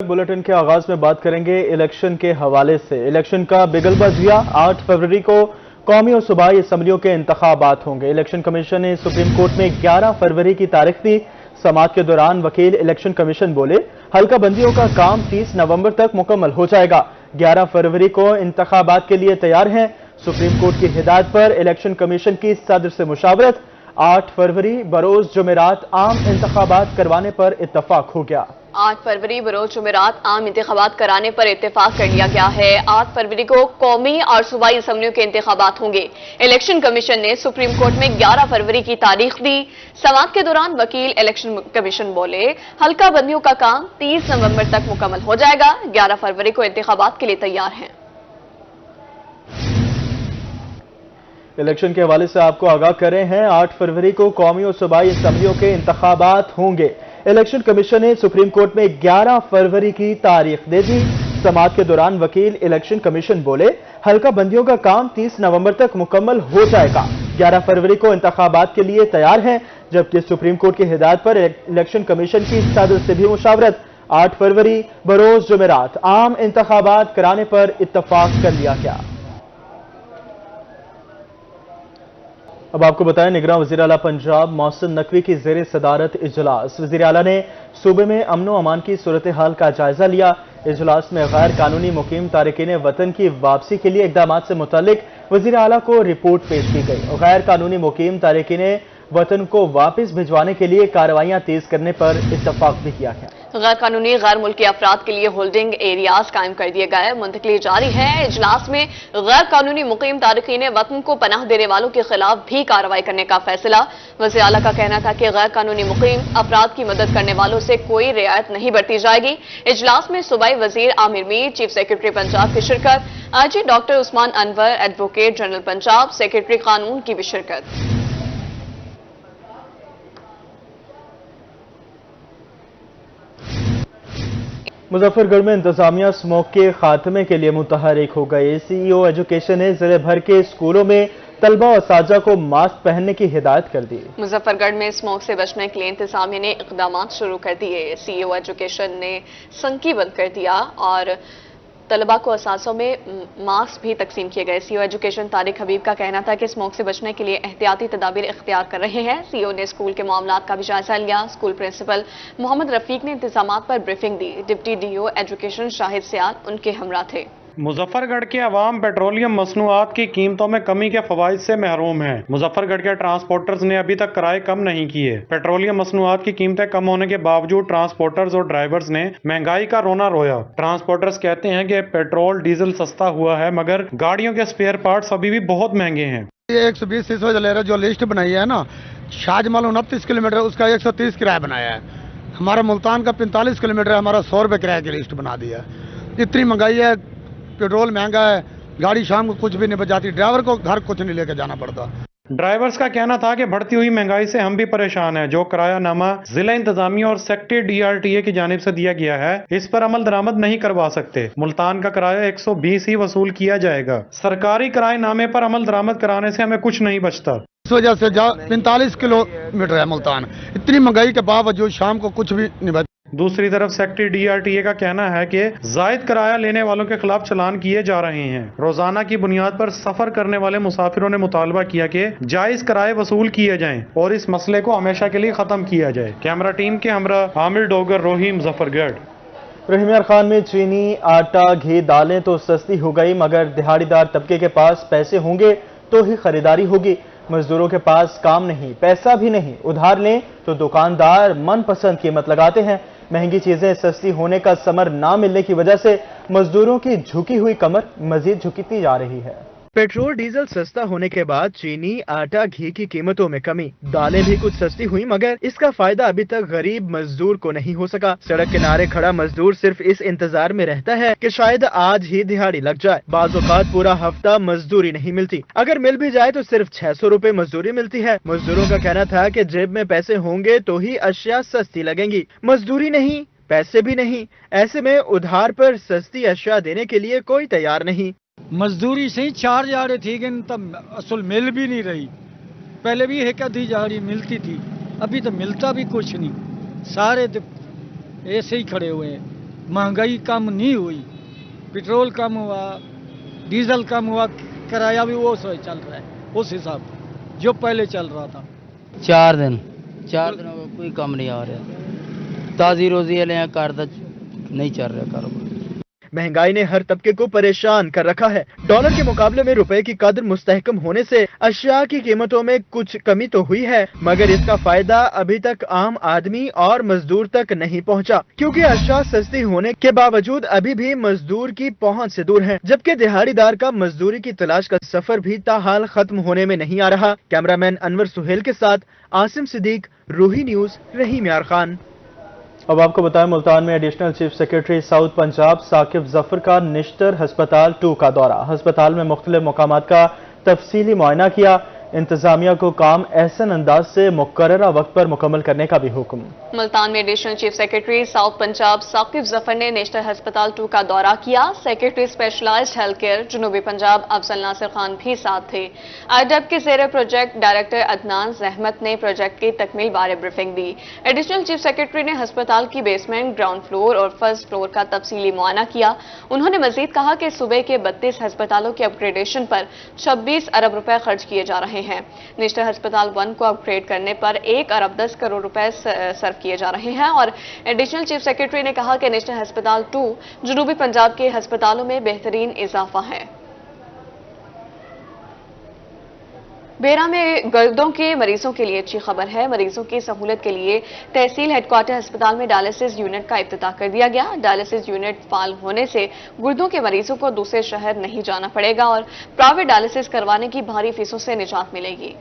Bulletin के आगाज में बात करेंगे इलेक्शन के हवाले से। इलेक्शन का बिगल बज गया। 8 फरवरी को कौमी और सूबाई असम्बलियों के इंतखाबात होंगे। इलेक्शन कमीशन ने सुप्रीम कोर्ट में 11 फरवरी की तारीख दी। समाअत के दौरान वकील इलेक्शन कमीशन बोले, हल्का बंदियों का काम 30 नवंबर तक मुकम्मल हो जाएगा। 11 फरवरी को इंतखाबात के लिए तैयार हैं। सुप्रीम कोर्ट की हिदायत पर इलेक्शन कमीशन की सदर से मुशावरत। 8 फरवरी बरोज जुमेरात आम इंतखाबात करवाने पर इत्तफाक हो गया। 8 फरवरी बरोज जुमेरात आम इंतखाबात कराने पर इत्तेफाक कर लिया गया है। 8 फरवरी को कौमी और सूबाई असम्बलियों के इंतखाबात होंगे। इलेक्शन कमीशन ने सुप्रीम कोर्ट में 11 फरवरी की तारीख दी। समाअत के दौरान वकील इलेक्शन कमीशन बोले, हल्का बंदियों का काम 30 नवंबर तक मुकम्मल हो जाएगा। 11 फरवरी को इंतखाबात के लिए तैयार हैं। इलेक्शन के हवाले से आपको आगाह कर रहे हैं। 8 फरवरी को कौमी और सूबाई असम्बलियों के इंतखाबात होंगे। इलेक्शन कमीशन ने सुप्रीम कोर्ट में 11 फरवरी की तारीख दे दी। समाअत के दौरान वकील इलेक्शन कमीशन बोले, हल्का बंदियों का काम 30 नवंबर तक मुकम्मल हो जाएगा। 11 फरवरी को इंतखाबात के लिए तैयार हैं, जबकि सुप्रीम कोर्ट की हिदायत पर इलेक्शन कमीशन की सदर से भी मुशावरत। 8 फरवरी बरोज जुमेरात आम इंतखाबात कराने पर इत्तफाक कर लिया गया। अब आपको बताएं, निगरान वज़ीर आला पंजाब मोहसिन नकवी की ज़ेर सदारत इजलास। वज़ीर आला ने सूबे में अमन व अमान की सूरत हाल का जायजा लिया। इजलास में गैर कानूनी मुकीम तारिकीन वतन की वापसी के लिए इक़दामात से मुतालिक वज़ीर आला को रिपोर्ट पेश की गई। गैर कानूनी मुकीम तारिकीन वतन को वापस भिजवाने के लिए कार्रवाइयां तेज करने पर इत्तफाक भी किया गया। गैर कानूनी गैर मुल्की अफराद के लिए होल्डिंग एरियाज कायम कर दिए गए। मुंतकली जारी है। इजलास में गैर कानूनी मुकीम तारिकीन वतन को पनाह देने वालों के खिलाफ भी कार्रवाई करने का फैसला। वज़ीर आला का कहना था कि गैर कानूनी मुकीम अफराद की मदद करने वालों से कोई रियायत नहीं बरती जाएगी। इजलास में सूबाई वजीर आमिर मीर, चीफ सेक्रेटरी पंजाब की शिरकत, IG doctor Usman Anwar, advocate general Punjab, secretary कानून की भी शिरकत। मुजफ्फरगढ़ में इंतजामिया स्मोक के खात्मे के लिए मुतहरिक हो गई। सीईओ एजुकेशन ने जिले भर के स्कूलों में तलबा और साजा को मास्क पहनने की हिदायत कर दी। मुजफ्फरगढ़ में स्मोक से बचने के लिए इंतजामिया ने इकदाम शुरू कर दिए। सीईओ एजुकेशन ने संकी बंद कर दिया और तलबा को असासों में मास्क भी तकसीम किए गए। सीईओ एजुकेशन तारिक हबीब का कहना था कि स्मोक से बचने के लिए एहतियाती तदाबीर इख्तियार कर रहे हैं। सीईओ ने स्कूल के मामलात का भी जायजा लिया। स्कूल प्रिंसिपल मोहम्मद रफीक ने इंतजामात पर ब्रीफिंग दी। Deputy DO education Shahid Sial उनके हमरा थे। मुजफ्फरगढ़ के अवाम पेट्रोलियम मसनूआत की कीमतों में कमी के फवाइद से महरूम हैं। मुजफ्फरगढ़ के ट्रांसपोर्टर्स ने अभी तक किराए कम नहीं किए। पेट्रोलियम मसनूआत की कीमतें कम होने के बावजूद ट्रांसपोर्टर्स और ड्राइवर्स ने महंगाई का रोना रोया। ट्रांसपोर्टर्स कहते हैं कि पेट्रोल डीजल सस्ता हुआ है, मगर गाड़ियों के स्पेयर पार्ट्स अभी भी बहुत महंगे हैं। 120 ले रहे जो लिस्ट बनाई है ना, शाहजमाल 29 किलोमीटर, उसका 130 किराया बनाया है। हमारा मुल्तान का 45 किलोमीटर, हमारा 100 रुपये किराए की लिस्ट बना दिया। इतनी महंगाई है, पेट्रोल महंगा है, गाड़ी शाम को कुछ भी नहीं बचाती, ड्राइवर को घर कुछ नहीं लेकर जाना पड़ता। ड्राइवर्स का कहना था कि बढ़ती हुई महंगाई से हम भी परेशान हैं। जो किराया नामा जिला इंतजामिया और सेक्टर DRTA की जानिब से दिया गया है, इस पर अमल दरामद नहीं करवा सकते। मुल्तान का किराया 120 ही वसूल किया जाएगा। सरकारी किराए नामे पर अमल दरामद कराने से हमें कुछ नहीं बचता। इस वजह से 45 किलोमीटर है मुल्तान, इतनी महंगाई के बावजूद शाम को कुछ भी नहीं बचता। दूसरी तरफ सेक्टर DRTA का कहना है कि जायद किराया लेने वालों के खिलाफ चालान किए जा रहे हैं। रोजाना की बुनियाद पर सफर करने वाले मुसाफिरों ने मुतालबा किया कि जायज किराए वसूल किए जाएं और इस मसले को हमेशा के लिए खत्म किया जाए। कैमरा टीम के हमरा आमिर डोगर, रोही, मुजफ्फरगढ़। रहीम यार खान में चीनी, आटा, घी, दालें तो सस्ती हो गई, मगर दिहाड़ीदार तबके के पास पैसे होंगे तो ही खरीदारी होगी। मजदूरों के पास काम नहीं, पैसा भी नहीं, उधार लें तो दुकानदार मनपसंद कीमत लगाते हैं। महंगी चीजें सस्ती होने का समर ना मिलने की वजह से मजदूरों की झुकी हुई कमर मजीद झुकती जा रही है। पेट्रोल डीजल सस्ता होने के बाद चीनी, आटा, घी की कीमतों में कमी, दालें भी कुछ सस्ती हुई, मगर इसका फायदा अभी तक गरीब मजदूर को नहीं हो सका। सड़क किनारे खड़ा मजदूर सिर्फ इस इंतजार में रहता है कि शायद आज ही दिहाड़ी लग जाए। बाज़ औक़ात पूरा हफ्ता मजदूरी नहीं मिलती, अगर मिल भी जाए तो सिर्फ 600 रुपए मजदूरी मिलती है। मजदूरों का कहना था कि जेब में पैसे होंगे तो ही अशिया सस्ती लगेंगी, मजदूरी नहीं, पैसे भी नहीं, ऐसे में उधार पर सस्ती अशिया देने के लिए कोई तैयार नहीं। मजदूरी से ही 4 दिहाड़े थी, लेकिन तब असल मिल भी नहीं रही। पहले भी एक आधी दिहाड़ी मिलती थी, अभी तो मिलता भी कुछ नहीं। सारे तो ऐसे ही खड़े हुए हैं। महंगाई कम नहीं हुई, पेट्रोल कम हुआ, डीजल कम हुआ, किराया भी वो सही चल रहा है उस हिसाब से जो पहले चल रहा था। 4 दिनों का कोई कम नहीं आ रहा, ताज़ी रोजी वाले हैं, कार नहीं चल रहा कारोबार। महंगाई ने हर तबके को परेशान कर रखा है। डॉलर के मुकाबले में रुपए की कदर मुस्तहकम होने से अशिया की कीमतों में कुछ कमी तो हुई है, मगर इसका फायदा अभी तक आम आदमी और मजदूर तक नहीं पहुंचा, क्योंकि अशिया सस्ती होने के बावजूद अभी भी मजदूर की पहुंच से दूर है, जबकि दिहाड़ीदार का मजदूरी की तलाश का सफर भी ताहाल खत्म होने में नहीं आ रहा। कैमरामैन अनवर सुहेल के साथ आसिम सिद्दीक, रूही न्यूज, रहीम यार खान। अब आपको बताएं, मुल्तान में additional chief secretary south Punjab Saqib Zafar का निश्तर हस्पताल 2 का दौरा। हस्पताल में मुख्तलिफ मकामात का तफसीली मुआयना किया। इंतजामिया को काम एहसन अंदाज से मुकर्ररा वक्त पर मुकम्मल करने का भी हुक्म। मुल्तान में additional chief secretary south Punjab Saqib Zafar ने नेशनल हस्पताल 2 का दौरा किया। सेक्रेटरी स्पेशलाइज्ड हेल्थ केयर जनूबी पंजाब अफजल नासिर खान भी साथ थे। IDEP के ज़ेरे प्रोजेक्ट डायरेक्टर अदनान जहमत ने प्रोजेक्ट की तकमील बारे ब्रीफिंग दी। एडिशनल चीफ सेक्रेटरी ने हस्पताल की बेसमेंट, ग्राउंड फ्लोर और फर्स्ट फ्लोर का तफसीली मुआयना किया। उन्होंने मजीद कहा कि सूबे के 32 हस्पतालों के अपग्रेडेशन पर 26 अरब रुपए खर्च किए जा रहे हैं। नेशनल हस्पताल 1 को अपग्रेड करने पर 1 अरब 10 करोड़ रुपए सर्व किए जा रहे हैं। और एडिशनल चीफ सेक्रेटरी ने कहा कि नेशनल हस्पताल 2 जनूबी पंजाब के हस्पतालों में बेहतरीन इजाफा है। बेरा में गर्दों के मरीजों के लिए अच्छी खबर है। मरीजों की सहूलत के लिए तहसील हेडक्वार्टर अस्पताल में डायलिसिस यूनिट का इफ्तिताह कर दिया गया। डायलिसिस यूनिट फाल होने से गुर्दों के मरीजों को दूसरे शहर नहीं जाना पड़ेगा और प्राइवेट डायलिसिस करवाने की भारी फीसों से निजात मिलेगी।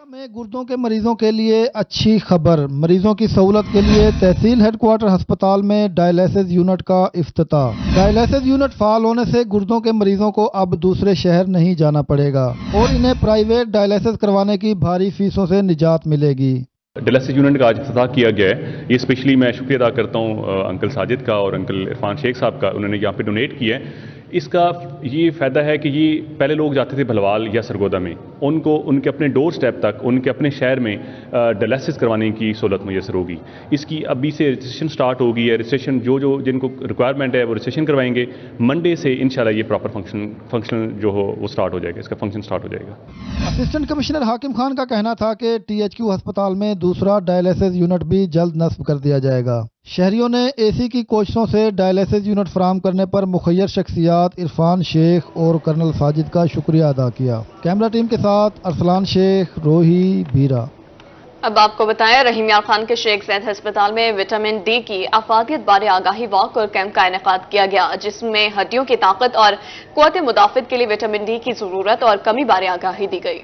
में गुर्दों के मरीजों के लिए अच्छी खबर। मरीजों की सहूलत के लिए तहसील हेडक्वार्टर अस्पताल में डायलिसिस यूनिट का इफ्तिताह। डायलिसिस यूनिट फाल होने से गुर्दों के मरीजों को अब दूसरे शहर नहीं जाना पड़ेगा और इन्हें प्राइवेट डायलिसिस करवाने की भारी फीसों से निजात मिलेगी। डायलिसिस यूनिट का आज इफ्तिताह किया गया है। ये स्पेशली मैं शुक्रिया अदा करता हूँ अंकल साजिद का और अंकल इरफान शेख साहब का, उन्होंने यहाँ पे डोनेट किया है। इसका ये फ़ायदा है कि ये पहले लोग जाते थे भलवाल या सरगोदा में, उनको उनके अपने डोर स्टेप तक, उनके अपने शहर में डायलिसिस करवाने की सहूलत मुयसर होगी। इसकी अभी से रजिस्ट्रेशन स्टार्ट होगी है। रजिस्ट्रेशन जो जिनको रिक्वायरमेंट है वो रजिस्ट्रेशन करवाएंगे। मंडे से इंशाल्लाह ये प्रॉपर फंक्शन जो हो वो स्टार्ट हो जाएगा, इसका फंक्शन स्टार्ट हो जाएगा। असिस्टेंट कमिश्नर हाकिम खान का कहना था कि THQ अस्पताल में दूसरा डायलिसिस यूनिट भी जल्द नस्ब कर दिया जाएगा। शहरियों ने AC की कोशिशों से डायलिसिस यूनिट फराहम करने पर मुखय्यर शख्सियात इरफान शेख और कर्नल साजिद का शुक्रिया अदा किया। कैमरा टीम के साथ अरसलान शेख, रोही, बीरा। अब आपको बताएं, रहीम यार खान के शेख ज़ैद अस्पताल में विटामिन D की अफादियत बारे आगाही वॉक और कैंप का इनेकाद किया गया, जिसमें हड्डियों की ताकत और क़ुव्वत मुदाफ़ित के लिए विटामिन D की ज़रूरत और कमी बारे आगाही दी गई।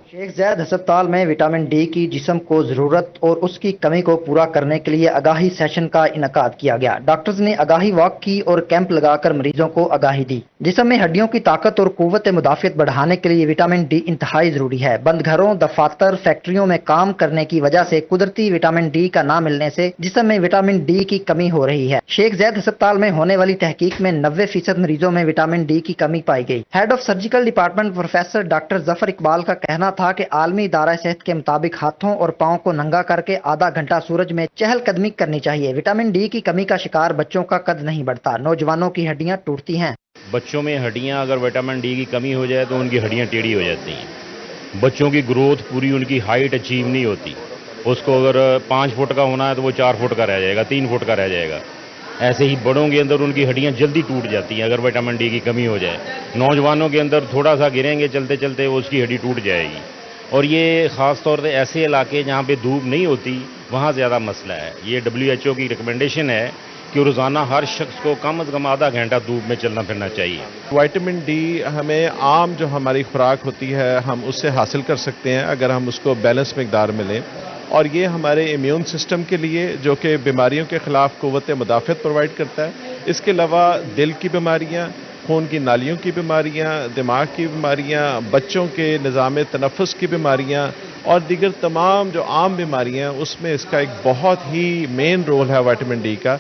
शेख ज़ैद अस्पताल में विटामिन D की जिस्म को ज़रूरत और उसकी कमी को पूरा करने के लिए आगाही सेशन का इनकाद किया गया। डॉक्टर्स ने आगाही वॉक की और कैंप लगाकर मरीजों को आगाही दी। जिस्म में हड्डियों की ताकत और क़ुव्वत मुदाफ़ियत बढ़ाने के लिए विटामिन D इंतहाई ज़रूरी है। बंद घरों, दफातर, फैक्ट्रियों में काम करने की वजह से कुदरती विटामिन D का ना मिलने से जिस्म में विटामिन D की कमी हो रही है। शेख ज़ैद अस्पताल में होने वाली तहकीक में 90% मरीजों में विटामिन D की कमी पाई गई। Head of surgical department professor doctor Zafar Iqbal का कहना था कि आलमी इदारा सेहत के मुताबिक हाथों और पाँव को नंगा करके आधा घंटा सूरज में चहलकदमी करनी चाहिए। विटामिन D की कमी का शिकार बच्चों का कद नहीं बढ़ता, नौजवानों की हड्डियां टूटती हैं। बच्चों में हड्डियां अगर विटामिन D की कमी हो जाए तो उनकी हड्डियां टेढ़ी हो जाती हैं। बच्चों की ग्रोथ पूरी, उनकी हाइट अचीव नहीं होती। उसको अगर 5 फुट का होना है तो वो 4 फुट का रह जाएगा, 3 फुट का रह जाएगा। ऐसे ही बड़ों के अंदर उनकी हड्डियां जल्दी टूट जाती हैं अगर विटामिन D की कमी हो जाए। नौजवानों के अंदर थोड़ा सा गिरेंगे चलते चलते उसकी हड्डी टूट जाएगी। और ये ख़ास तौर पे ऐसे इलाके जहाँ पे धूप नहीं होती वहाँ ज़्यादा मसला है। ये WHO की रिकमेंडेशन है कि रोज़ाना हर शख्स को कम से कम आधा घंटा धूप में चलना फिरना चाहिए। विटामिन D हमें आम जो हमारी खुराक होती है हम उससे हासिल कर सकते हैं अगर हम उसको बैलेंस मकदार में लें, और ये हमारे इम्यून सिस्टम के लिए जो कि बीमारियों के ख़िलाफ़ क़ुव्वत मुदाफ़ियत प्रोवाइड करता है। इसके अलावा दिल की बीमारियाँ, खून की नालियों की बीमारियां, दिमाग की बीमारियां, बच्चों के निज़ाम तनफ़ुस की बीमारियां और दीगर तमाम जो आम बीमारियां, उसमें इसका एक बहुत ही मेन रोल है विटामिन D का।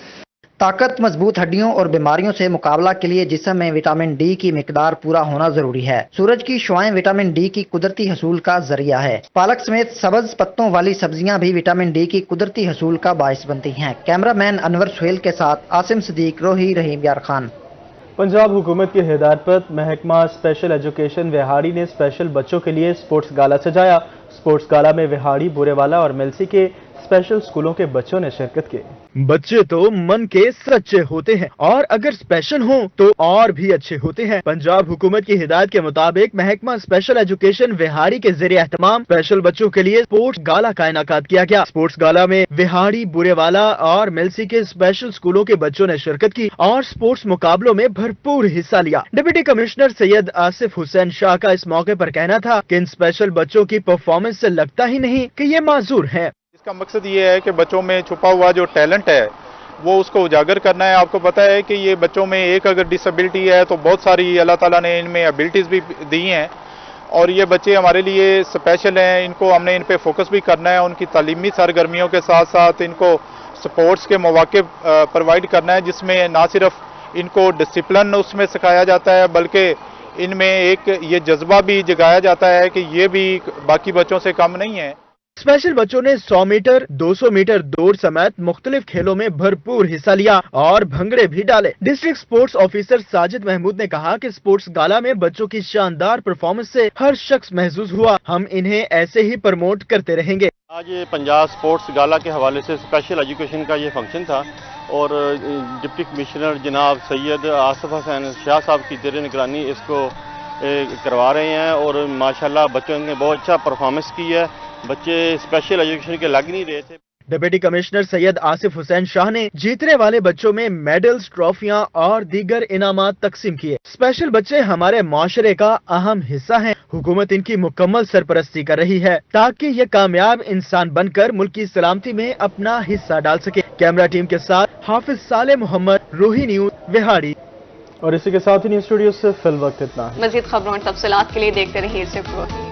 ताकत, मजबूत हड्डियों और बीमारियों से मुकाबला के लिए जिस्म में विटामिन डी की मिकदार पूरा होना जरूरी है। सूरज की शुआएं विटामिन डी की कुदरती हसूल का जरिया है। पालक समेत सब्ज पत्तों वाली सब्जियां भी विटामिन डी की कुदरती हसूल का बायस बनती हैं। कैमरामैन अनवर सुहेल के साथ आसिम सिद्दीक, रोही, रहीम यार खान। पंजाब हुकूमत की हिदायत पर महकमा स्पेशल एजुकेशन विहाड़ी ने स्पेशल बच्चों के लिए स्पोर्ट्स गाला सजाया। स्पोर्ट्स गाला में विहाड़ी, बुरेवाला और मिलसी के स्पेशल स्कूलों के बच्चों ने शिरकत की। बच्चे तो मन के सच्चे होते हैं और अगर स्पेशल हों तो और भी अच्छे होते हैं। पंजाब हुकूमत की हिदायत के मुताबिक महकमा स्पेशल एजुकेशन विहाड़ी के ज़रिए एहतमाम स्पेशल बच्चों के लिए स्पोर्ट्स गाला का इनेकाद किया गया। स्पोर्ट्स गाला में विहाड़ी, बुरेवाला और मिलसी के स्पेशल स्कूलों के बच्चों ने शिरकत की और स्पोर्ट्स मुकाबलों में भरपूर हिस्सा लिया। डिप्टी कमिश्नर सैयद आसिफ हुसैन शाह का इस मौके पर कहना था कि इन स्पेशल बच्चों की परफॉर्मेंस से लगता ही नहीं कि ये माजूर है। इसका मकसद ये है कि बच्चों में छुपा हुआ जो टैलेंट है वो उसको उजागर करना है। आपको पता है कि ये बच्चों में एक अगर डिसेबिलिटी है तो बहुत सारी अल्लाह ताला ने इनमें एबिलिटीज़ भी दी हैं और ये बच्चे हमारे लिए स्पेशल हैं। इनको हमने इन पे फोकस भी करना है। उनकी तालीमी सरगर्मियों के साथ साथ इनको स्पोर्ट्स के मौके प्रोवाइड करना है जिसमें ना सिर्फ इनको डिसिप्लिन उसमें सिखाया जाता है बल्कि इनमें एक ये जज्बा भी जगाया जाता है कि ये भी बाकी बच्चों से कम नहीं है। स्पेशल बच्चों ने 100 मीटर, 200 मीटर दौड़ समेत मुख्तलिफ खेलों में भरपूर हिस्सा लिया और भंगड़े भी डाले। District sports officer Sajid Mahmood ने कहा कि स्पोर्ट्स गाला में बच्चों की शानदार परफॉर्मेंस से हर शख्स महसूस हुआ। हम इन्हें ऐसे ही प्रमोट करते रहेंगे। आज ये पंजाब स्पोर्ट्स गाला के हवाले से स्पेशल एजुकेशन का ये फंक्शन था और डिप्टी कमिश्नर जनाब सैयद आसिफ हुसैन शाह साहब की ज़ेर निगरानी इसको करवा रहे हैं और माशाल्लाह बच्चों ने बहुत अच्छा परफॉर्मेंस की है। बच्चे स्पेशल एजुकेशन के लग नहीं रहे थे। डिप्टी कमिश्नर सैयद आसिफ हुसैन शाह ने जीतने वाले बच्चों में मेडल्स, ट्रॉफियां और दीगर इनामात तकसीम किए। स्पेशल बच्चे हमारे माशरे का अहम हिस्सा हैं। हुकूमत इनकी मुकम्मल सरपरस्ती कर रही है ताकि ये कामयाब इंसान बनकर मुल्क की सलामती में अपना हिस्सा डाल सके। कैमरा टीम के साथ हाफिज साले मोहम्मद, रोही न्यूज, विहाड़ी। और इसी के साथ ही न्यूज स्टूडियो से फिल वक्त इतना। मजीद खबरों और तफसीलात के लिए देखते रहिए सिर्फ